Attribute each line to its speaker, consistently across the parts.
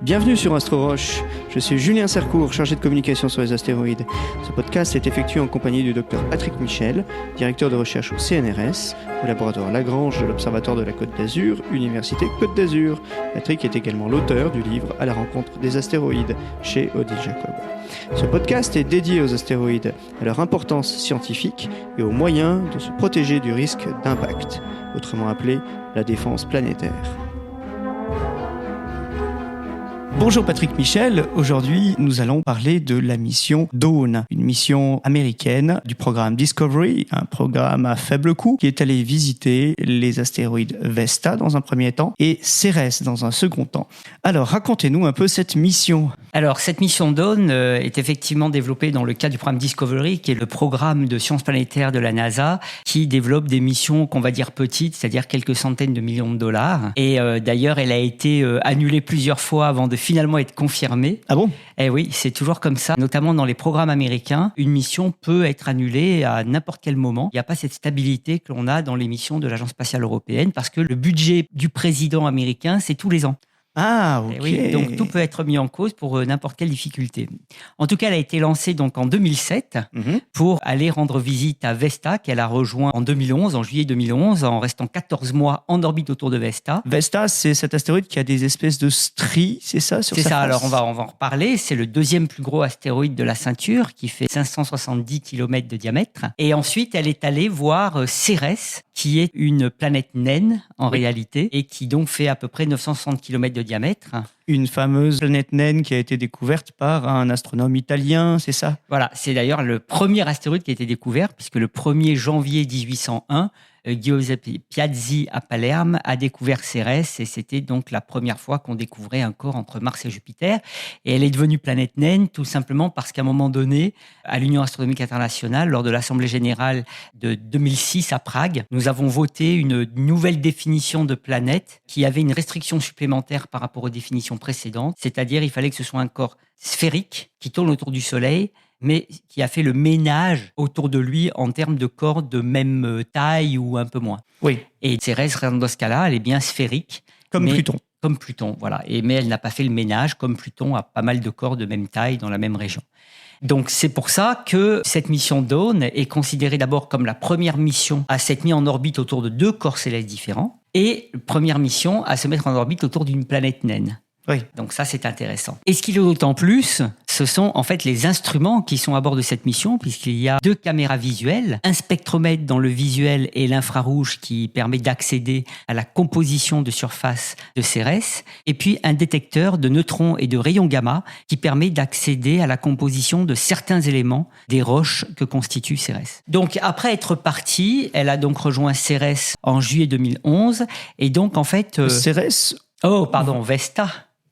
Speaker 1: Bienvenue sur Astro-Roche, je suis Julien Sercourt, chargé de communication sur les astéroïdes. Ce podcast est effectué en compagnie du Dr Patrick Michel, directeur de recherche au CNRS, au laboratoire Lagrange de l'Observatoire de la Côte d'Azur, Université Côte d'Azur. Patrick est également l'auteur du livre À la rencontre des astéroïdes, chez Odile Jacob. Ce podcast est dédié aux astéroïdes, à leur importance scientifique et aux moyens de se protéger du risque d'impact, autrement appelé la défense planétaire. Bonjour Patrick Michel, aujourd'hui nous allons parler de la mission Dawn, une mission américaine du programme Discovery, un programme à faible coût qui est allé visiter les astéroïdes Vesta dans un premier temps et Cérès dans un second temps. Alors racontez-nous un peu cette mission.
Speaker 2: Alors cette mission Dawn est effectivement développée dans le cadre du programme Discovery, qui est le programme de sciences planétaires de la NASA, qui développe des missions qu'on va dire petites, c'est-à-dire quelques centaines de millions de dollars. Et d'ailleurs elle a été annulée plusieurs fois avant de finalement être confirmée.
Speaker 1: Ah bon ?
Speaker 2: Eh oui, c'est toujours comme ça. Notamment dans les programmes américains, une mission peut être annulée à n'importe quel moment. Il n'y a pas cette stabilité que l'on a dans les missions de l'Agence spatiale européenne, parce que le budget du président américain, c'est tous les ans.
Speaker 1: Ah, ok.
Speaker 2: Oui, donc tout peut être mis en cause pour n'importe quelle difficulté. En tout cas, elle a été lancée donc en 2007 pour aller rendre visite à Vesta, qu'elle a rejoint en 2011, en juillet 2011, en restant 14 mois en orbite autour de Vesta.
Speaker 1: Vesta, c'est cet astéroïde qui a des espèces de stries, c'est ça sur
Speaker 2: C'est
Speaker 1: sa
Speaker 2: ça,
Speaker 1: face.
Speaker 2: alors on va en reparler. C'est le deuxième plus gros astéroïde de la ceinture qui fait 570 km de diamètre. Et ensuite, elle est allée voir Cérès, qui est une planète naine en réalité et qui donc fait à peu près 960 km de diamètre.
Speaker 1: Une fameuse planète naine qui a été découverte par un astronome italien, c'est ça ?
Speaker 2: Voilà, c'est d'ailleurs le premier astéroïde qui a été découvert, puisque le 1er janvier 1801, Giuseppe Piazzi à Palerme a découvert Cérès, et c'était donc la première fois qu'on découvrait un corps entre Mars et Jupiter. Et elle est devenue planète naine tout simplement parce qu'à un moment donné, à l'Union astronomique internationale, lors de l'Assemblée générale de 2006 à Prague, nous avons voté une nouvelle définition de planète qui avait une restriction supplémentaire par rapport aux définitions précédentes, c'est-à-dire il fallait que ce soit un corps sphérique qui tourne autour du Soleil, mais qui a fait le ménage autour de lui en termes de corps de même taille ou un peu moins.
Speaker 1: Oui.
Speaker 2: Et Cérès, dans ce cas-là, elle est bien sphérique.
Speaker 1: Comme Pluton.
Speaker 2: Comme Pluton, voilà. Mais elle n'a pas fait le ménage, comme Pluton a pas mal de corps de même taille dans la même région. Donc c'est pour ça que cette mission Dawn est considérée d'abord comme la première mission à s'être mise en orbite autour de deux corps célestes différents et première mission à se mettre en orbite autour d'une planète naine.
Speaker 1: Oui.
Speaker 2: Donc ça, c'est intéressant. Et ce qu'il y a d'autant plus, ce sont en fait les instruments qui sont à bord de cette mission, puisqu'il y a 2 caméras visuelles, un spectromètre dans le visuel et l'infrarouge qui permet d'accéder à la composition de surface de Cérès, et puis un détecteur de neutrons et de rayons gamma qui permet d'accéder à la composition de certains éléments des roches que constitue Cérès. Donc après être partie, elle a donc rejoint Cérès en juillet 2011, et donc en fait...
Speaker 1: Cérès ?
Speaker 2: Oh, pardon, Vesta.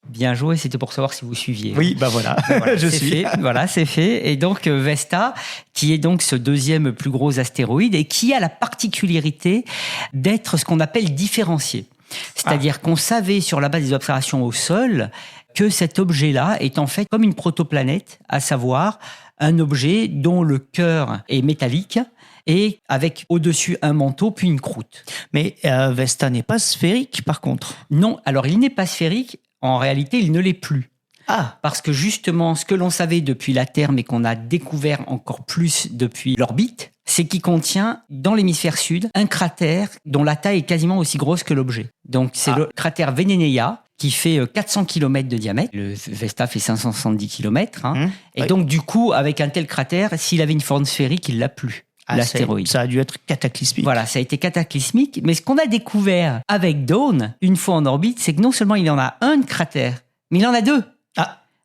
Speaker 2: Bien joué, c'était pour savoir si vous suiviez.
Speaker 1: Oui, bah voilà, je suis.
Speaker 2: Fait, voilà, c'est fait. Et donc Vesta, qui est donc ce deuxième plus gros astéroïde et qui a la particularité d'être ce qu'on appelle différencié. C'est-à-dire qu'on savait sur la base des observations au sol que cet objet-là est en fait comme une protoplanète, à savoir un objet dont le cœur est métallique et avec au-dessus un manteau puis une croûte.
Speaker 1: Mais Vesta n'est pas sphérique par contre.
Speaker 2: Non, alors il n'est pas sphérique. En réalité, il ne l'est plus.
Speaker 1: Ah,
Speaker 2: parce que justement, ce que l'on savait depuis la Terre, mais qu'on a découvert encore plus depuis l'orbite, c'est qu'il contient, dans l'hémisphère sud, un cratère dont la taille est quasiment aussi grosse que l'objet. Donc, c'est le cratère Veneneia, qui fait 400 km de diamètre. Le Vesta fait 570 km. Et donc, du coup, avec un tel cratère, s'il avait une forme sphérique, il l'a plus. L'astéroïde.
Speaker 1: Ça a dû être cataclysmique.
Speaker 2: Voilà, ça a été cataclysmique. Mais ce qu'on a découvert avec Dawn, une fois en orbite, c'est que non seulement il en a un cratère, mais il en a 2.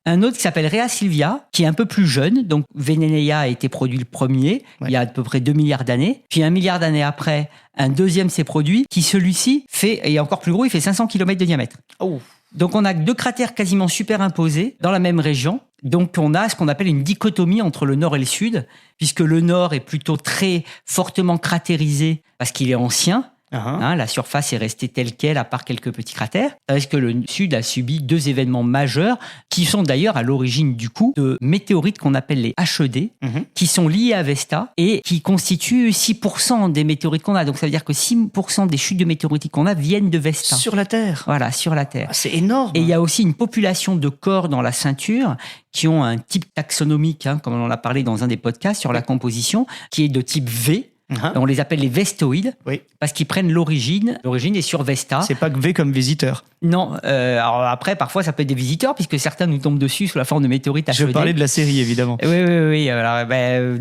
Speaker 2: Un autre qui s'appelle Rhea Silvia, qui est un peu plus jeune. Donc, Veneneia a été produit le premier, il y a à peu près 2 milliards d'années. Puis 1 milliard d'années après, un deuxième s'est produit, qui celui-ci est encore plus gros, il fait 500 km de diamètre.
Speaker 1: Oh.
Speaker 2: Donc, on a 2 cratères quasiment superimposés dans la même région. Donc, on a ce qu'on appelle une dichotomie entre le nord et le sud, puisque le nord est plutôt très fortement cratérisé parce qu'il est ancien, La surface est restée telle quelle, à part quelques petits cratères. Tandis que le Sud a subi 2 événements majeurs, qui sont d'ailleurs à l'origine du coup de météorites qu'on appelle les HED, qui sont liés à Vesta et qui constituent 6% des météorites qu'on a. Donc ça veut dire que 6% des chutes de météorites qu'on a viennent de Vesta.
Speaker 1: Sur la Terre.
Speaker 2: Voilà, sur la Terre.
Speaker 1: Ah, c'est énorme.
Speaker 2: Et il y a aussi une population de corps dans la ceinture qui ont un type taxonomique, comme on en a parlé dans un des podcasts sur la composition, qui est de type V. On les appelle les vestoïdes, parce qu'ils prennent l'origine. L'origine est sur Vesta.
Speaker 1: C'est pas V comme visiteur.
Speaker 2: Non. Alors après, parfois, ça peut être des visiteurs, puisque certains nous tombent dessus sous la forme de météorites HED.
Speaker 1: Je parlais de la série, évidemment.
Speaker 2: Oui. Alors,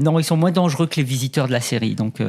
Speaker 2: non, ils sont moins dangereux que les visiteurs de la série, donc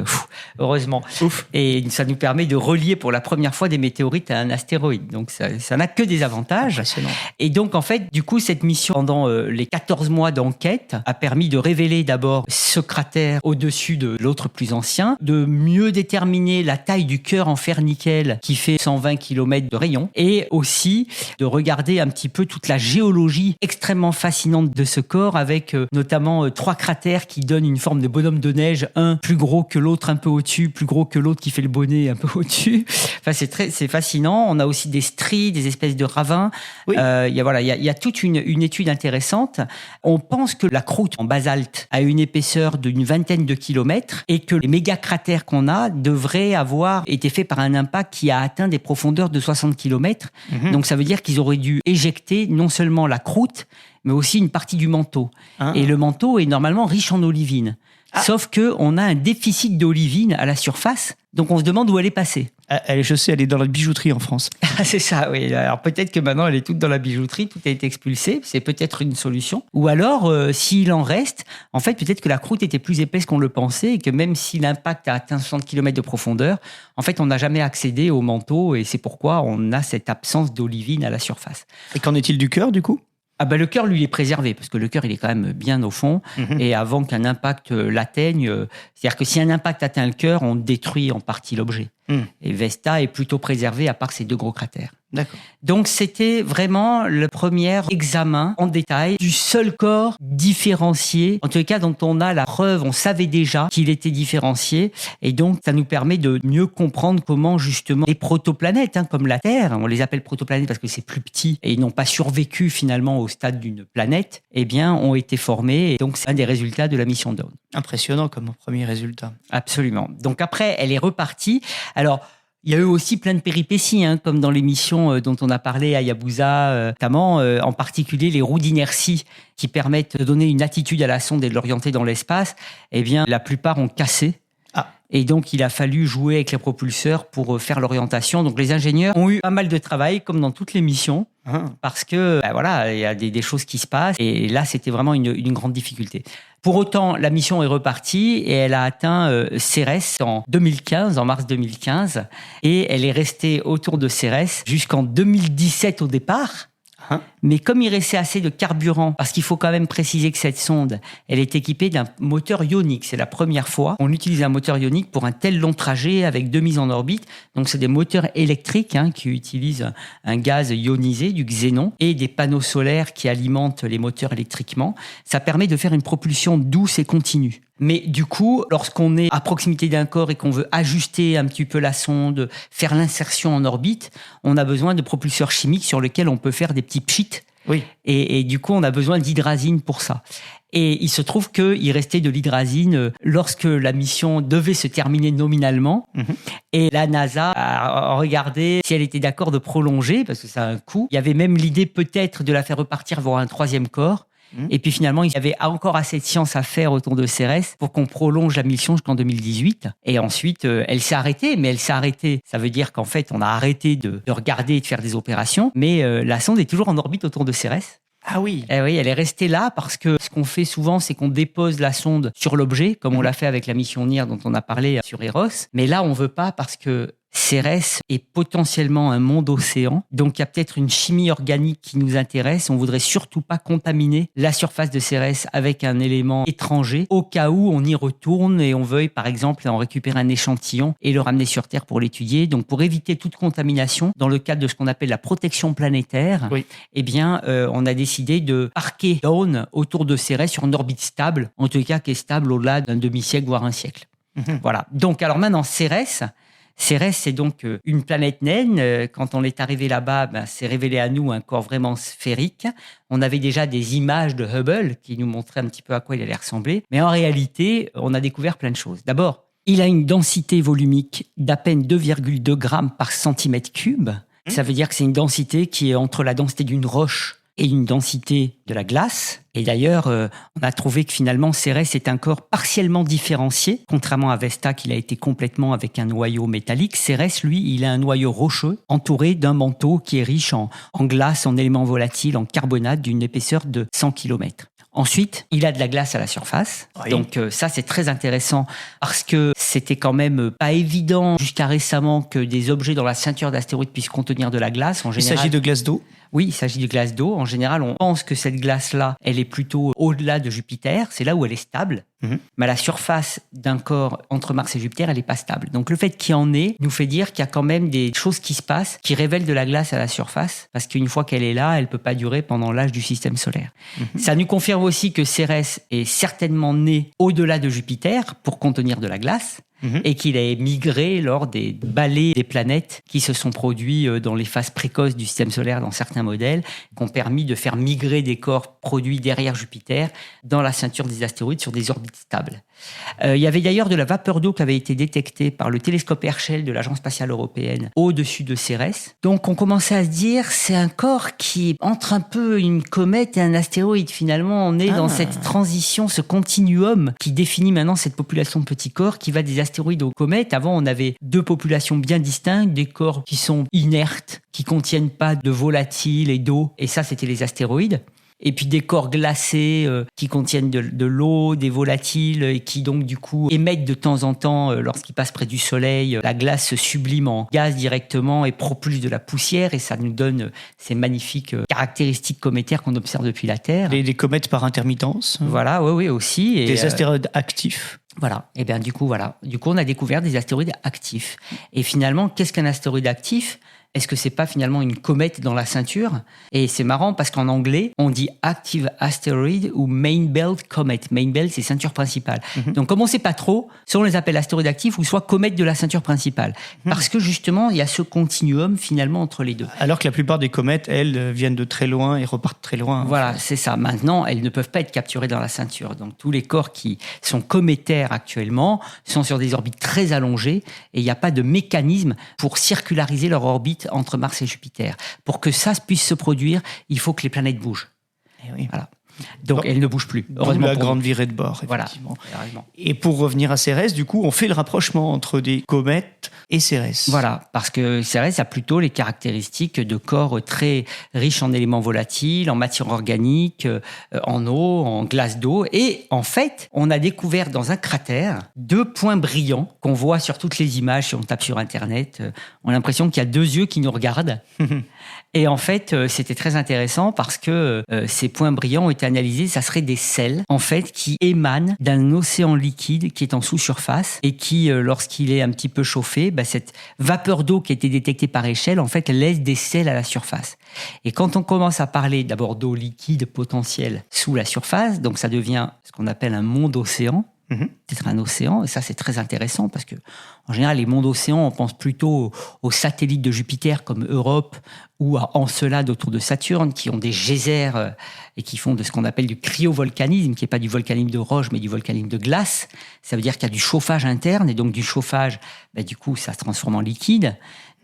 Speaker 2: heureusement.
Speaker 1: Ouf.
Speaker 2: Et ça nous permet de relier pour la première fois des météorites à un astéroïde. Donc ça n'a que des avantages.
Speaker 1: Impressionnant.
Speaker 2: Et donc, en fait, du coup, cette mission, pendant les 14 mois d'enquête, a permis de révéler d'abord ce cratère au-dessus de l'autre plus ancien, de mieux déterminer la taille du cœur en fer-nickel qui fait 120 km de rayon, et aussi de regarder un petit peu toute la géologie extrêmement fascinante de ce corps, avec notamment 3 cratères qui donnent une forme de bonhomme de neige, un plus gros que l'autre un peu au-dessus, plus gros que l'autre qui fait le bonnet un peu au-dessus. Enfin, c'est fascinant. On a aussi des stries, des espèces de ravins. Il y a toute une étude intéressante. On pense que la croûte en basalte a une épaisseur d'une 20aine de kilomètres et que les méga-cratères qu'on a devraient avoir été faits par un impact qui a atteint des profondeurs de 60 km. Donc ça veut dire qu'ils auraient dû éjecter non seulement la croûte, mais aussi une partie du manteau. Et le manteau est normalement riche en olivine. Sauf qu'on a un déficit d'olivine à la surface, donc on se demande où elle est passée.
Speaker 1: Je sais, elle est dans la bijouterie en France.
Speaker 2: C'est ça, oui. Alors peut-être que maintenant elle est toute dans la bijouterie, tout a été expulsé, c'est peut-être une solution. Ou alors, s'il en reste, en fait peut-être que la croûte était plus épaisse qu'on le pensait et que même si l'impact a atteint 60 km de profondeur, en fait on n'a jamais accédé au manteau et c'est pourquoi on a cette absence d'olivine à la surface.
Speaker 1: Et qu'en est-il du cœur du coup ?
Speaker 2: Le cœur, lui, est préservé, parce que le cœur, il est quand même bien au fond, et avant qu'un impact l'atteigne, c'est-à-dire que si un impact atteint le cœur, on détruit en partie l'objet. Et Vesta est plutôt préservé, à part ces 2 gros cratères.
Speaker 1: D'accord.
Speaker 2: Donc, c'était vraiment le premier examen en détail du seul corps différencié, en tout cas dont on a la preuve, on savait déjà qu'il était différencié, et donc ça nous permet de mieux comprendre comment justement les protoplanètes, comme la Terre, on les appelle protoplanètes parce que c'est plus petit, et ils n'ont pas survécu finalement au stade d'une planète, ont été formés, et donc c'est un des résultats de la mission Dawn.
Speaker 1: Impressionnant comme premier résultat.
Speaker 2: Absolument. Donc après, elle est repartie. Alors, il y a eu aussi plein de péripéties, comme dans l'émission dont on a parlé à Hayabusa, notamment en particulier les roues d'inertie qui permettent de donner une attitude à la sonde et de l'orienter dans l'espace. La plupart ont cassé. Et donc, il a fallu jouer avec les propulseurs pour faire l'orientation. Donc, les ingénieurs ont eu pas mal de travail, comme dans toutes les missions, parce que, il y a des choses qui se passent. Et là, c'était vraiment une grande difficulté. Pour autant, la mission est repartie et elle a atteint Cérès en mars 2015. Et elle est restée autour de Cérès jusqu'en 2017 au départ. Mais comme il restait assez de carburant, parce qu'il faut quand même préciser que cette sonde, elle est équipée d'un moteur ionique. C'est la première fois qu'on utilise un moteur ionique pour un tel long trajet avec 2 mises en orbite. Donc, c'est des moteurs électriques qui utilisent un gaz ionisé, du xénon, et des panneaux solaires qui alimentent les moteurs électriquement. Ça permet de faire une propulsion douce et continue. Mais du coup, lorsqu'on est à proximité d'un corps et qu'on veut ajuster un petit peu la sonde, faire l'insertion en orbite, on a besoin de propulseurs chimiques sur lesquels on peut faire des petits pchits.
Speaker 1: Oui.
Speaker 2: Et du coup, on a besoin d'hydrazine pour ça. Et il se trouve qu'il restait de l'hydrazine lorsque la mission devait se terminer nominalement. Et la NASA a regardé si elle était d'accord de prolonger, parce que ça a un coût. Il y avait même l'idée peut-être de la faire repartir voir un 3e corps. Et puis finalement, il y avait encore assez de science à faire autour de Cérès pour qu'on prolonge la mission jusqu'en 2018. Et ensuite, elle s'est arrêtée. Mais elle s'est arrêtée, ça veut dire qu'en fait, on a arrêté de regarder et de faire des opérations. Mais la sonde est toujours en orbite autour de Cérès.
Speaker 1: Ah oui.
Speaker 2: Oui, elle est restée là parce que ce qu'on fait souvent, c'est qu'on dépose la sonde sur l'objet, comme on l'a fait avec la mission NIR dont on a parlé sur Eros. Mais là, on veut pas parce que Cérès est potentiellement un monde océan, donc il y a peut-être une chimie organique qui nous intéresse. On voudrait surtout pas contaminer la surface de Cérès avec un élément étranger, au cas où on y retourne et on veuille par exemple en récupérer un échantillon et le ramener sur Terre pour l'étudier. Donc pour éviter toute contamination, dans le cadre de ce qu'on appelle la protection planétaire, on a décidé de parquer Dawn autour de Cérès sur une orbite stable, en tout cas qui est stable au-delà d'un demi-siècle voire un siècle. Voilà. Donc alors maintenant Cérès, Cérès, c'est donc une planète naine. Quand on est arrivé là-bas, c'est révélé à nous un corps vraiment sphérique. On avait déjà des images de Hubble qui nous montraient un petit peu à quoi il allait ressembler. Mais en réalité, on a découvert plein de choses. D'abord, il a une densité volumique d'à peine 2,2 grammes par centimètre cube. Ça veut dire que c'est une densité qui est entre la densité d'une roche et une densité de la glace. Et d'ailleurs, on a trouvé que finalement, Cérès est un corps partiellement différencié. Contrairement à Vesta, qui a été complètement avec un noyau métallique, Cérès, lui, il a un noyau rocheux entouré d'un manteau qui est riche en glace, en éléments volatiles, en carbonate d'une épaisseur de 100 km. Ensuite, il a de la glace à la surface. Oui. Donc ça, c'est très intéressant parce que c'était quand même pas évident jusqu'à récemment que des objets dans la ceinture d'astéroïdes puissent contenir de la glace. En général,
Speaker 1: il s'agit de glace d'eau ?
Speaker 2: Oui, il s'agit de glace d'eau. En général, on pense que cette glace-là, elle est plutôt au-delà de Jupiter. C'est là où elle est stable. Mais à la surface d'un corps entre Mars et Jupiter, elle n'est pas stable. Donc le fait qu'il y en ait nous fait dire qu'il y a quand même des choses qui se passent, qui révèlent de la glace à la surface, parce qu'une fois qu'elle est là, elle ne peut pas durer pendant l'âge du système solaire. Ça nous confirme aussi que Cérès est certainement né au-delà de Jupiter pour contenir de la glace. Et qu'il a migré lors des balais des planètes qui se sont produits dans les phases précoces du système solaire dans certains modèles, qui ont permis de faire migrer des corps produits derrière Jupiter dans la ceinture des astéroïdes sur des orbites stables. Il y avait d'ailleurs de la vapeur d'eau qui avait été détectée par le télescope Herschel de l'Agence spatiale européenne au-dessus de Cérès. Donc on commençait à se dire, c'est un corps qui entre un peu une comète et un astéroïde. Finalement, on est dans cette transition, ce continuum qui définit maintenant cette population de petits corps qui va des astéroïdes aux comètes. Avant, on avait deux populations bien distinctes, des corps qui sont inertes, qui contiennent pas de volatiles et d'eau. Et ça, c'était les astéroïdes. Et puis des corps glacés qui contiennent de l'eau, des volatiles et qui donc du coup émettent de temps en temps, lorsqu'ils passent près du Soleil, la glace se sublime en gaz directement et propulse de la poussière et ça nous donne ces magnifiques caractéristiques cométaires qu'on observe depuis la Terre.
Speaker 1: Les comètes par intermittence.
Speaker 2: Voilà, oui aussi. Et
Speaker 1: des astéroïdes actifs.
Speaker 2: Voilà. Et bien du coup, on a découvert des astéroïdes actifs. Et finalement, qu'est-ce qu'un astéroïde actif ? Est-ce que c'est pas finalement une comète dans la ceinture ? Et c'est marrant parce qu'en anglais, on dit Active Asteroid ou Main Belt Comet. Main Belt, c'est ceinture principale. Donc, comme on sait pas trop, soit on les appelle astéroïdes actifs ou soit comètes de la ceinture principale. Parce que justement, il y a ce continuum finalement entre les deux. Alors
Speaker 1: que la plupart des comètes, elles, viennent de très loin et repartent très loin.
Speaker 2: Voilà, c'est ça. Maintenant, elles ne peuvent pas être capturées dans la ceinture. Donc, tous les corps qui sont cométaires actuellement sont sur des orbites très allongées et il n'y a pas de mécanisme pour circulariser leur orbite entre Mars et Jupiter. Pour que ça puisse se produire, il faut que les planètes bougent.
Speaker 1: Et oui.
Speaker 2: Voilà. Donc, elles ne bougent plus.
Speaker 1: Heureusement, la grande virée de bord, effectivement.
Speaker 2: Voilà.
Speaker 1: Et pour revenir à Cérès, du coup, on fait le rapprochement entre des comètes et Cérès.
Speaker 2: Voilà, parce que Cérès a plutôt les caractéristiques de corps très riches en éléments volatiles, en matière organique, en eau, en glace d'eau. Et en fait, on a découvert dans un cratère 2 points brillants qu'on voit sur toutes les images si on tape sur Internet. On a l'impression qu'il y a 2 yeux qui nous regardent. Et en fait, c'était très intéressant parce que ces points brillants ont été analysés. Ça serait des sels, en fait, qui émanent d'un océan liquide qui est en sous-surface et qui, lorsqu'il est un petit peu chauffé, cette vapeur d'eau qui a été détectée par échelle, en fait, laisse des sels à la surface. Et quand on commence à parler d'abord d'eau liquide potentielle sous la surface, donc ça devient ce qu'on appelle un monde océan. C'est un océan, et ça c'est très intéressant parce que en général les mondes océans, on pense plutôt aux satellites de Jupiter comme Europe ou à Encelade autour de Saturne qui ont des geysers et qui font de ce qu'on appelle du cryovolcanisme, qui n'est pas du volcanisme de roche mais du volcanisme de glace. Ça veut dire qu'il y a du chauffage interne et donc du chauffage, du coup ça se transforme en liquide.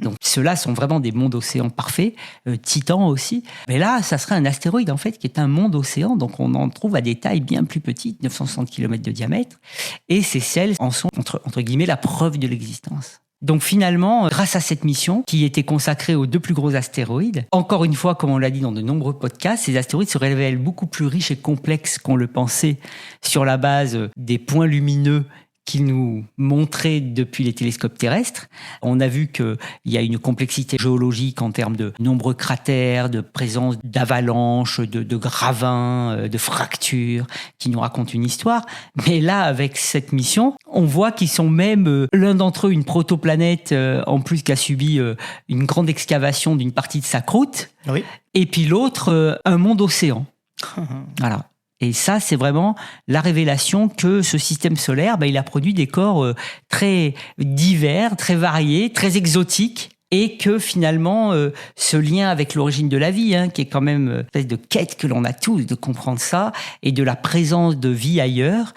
Speaker 2: Donc ceux-là sont vraiment des mondes océans parfaits, Titan aussi. Mais là, ça serait un astéroïde en fait qui est un monde océan, donc on en trouve à des tailles bien plus petites, 960 km de diamètre, et ces sels en sont entre guillemets la preuve de l'existence. Donc finalement, grâce à cette mission qui était consacrée aux 2 plus gros astéroïdes, encore une fois, comme on l'a dit dans de nombreux podcasts, ces astéroïdes se révèlent beaucoup plus riches et complexes qu'on le pensait sur la base des points lumineux qu'il nous montrait depuis les télescopes terrestres. On a vu qu'il y a une complexité géologique en termes de nombreux cratères, de présence d'avalanches, de gravins, de fractures, qui nous racontent une histoire. Mais là, avec cette mission, on voit qu'ils sont même, l'un d'entre eux, une protoplanète, en plus qui a subi une grande excavation d'une partie de sa croûte.
Speaker 1: Oui.
Speaker 2: Et puis l'autre, un monde océan. Voilà. Et ça, c'est vraiment la révélation que ce système solaire, il a produit des corps très divers, très variés, très exotiques. Et que finalement, ce lien avec l'origine de la vie, qui est quand même une espèce de quête que l'on a tous, de comprendre ça, et de la présence de vie ailleurs,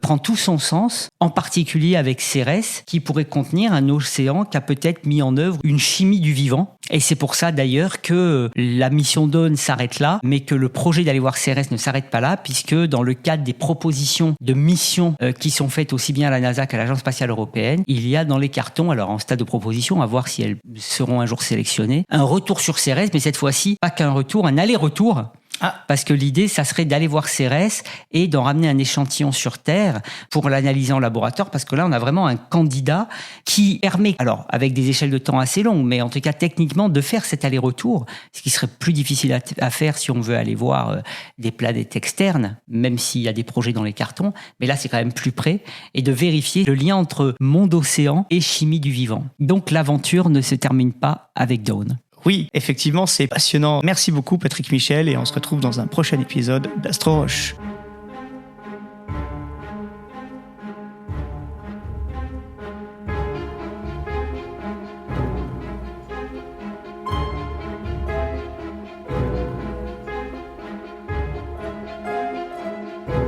Speaker 2: prend tout son sens, en particulier avec Cérès, qui pourrait contenir un océan qui a peut-être mis en œuvre une chimie du vivant. Et c'est pour ça d'ailleurs que la mission Dawn s'arrête là, mais que le projet d'aller voir Cérès ne s'arrête pas là, puisque dans le cadre des propositions de missions qui sont faites aussi bien à la NASA qu'à l'Agence spatiale européenne, il y a dans les cartons, alors en stade de proposition, à voir si elles seront un jour sélectionnées, un retour sur Cérès, mais cette fois-ci, pas qu'un retour, un aller-retour. Parce que l'idée, ça serait d'aller voir Cérès et d'en ramener un échantillon sur Terre pour l'analyser en laboratoire, parce que là, on a vraiment un candidat qui permet, alors avec des échelles de temps assez longues, mais en tout cas techniquement, de faire cet aller-retour, ce qui serait plus difficile à faire si on veut aller voir des planètes externes, même s'il y a des projets dans les cartons, mais là, c'est quand même plus près, et de vérifier le lien entre monde-océan et chimie du vivant. Donc l'aventure ne se termine pas avec Dawn.
Speaker 1: Oui, effectivement, c'est passionnant. Merci beaucoup Patrick Michel et on se retrouve dans un prochain épisode d'Astro Roche.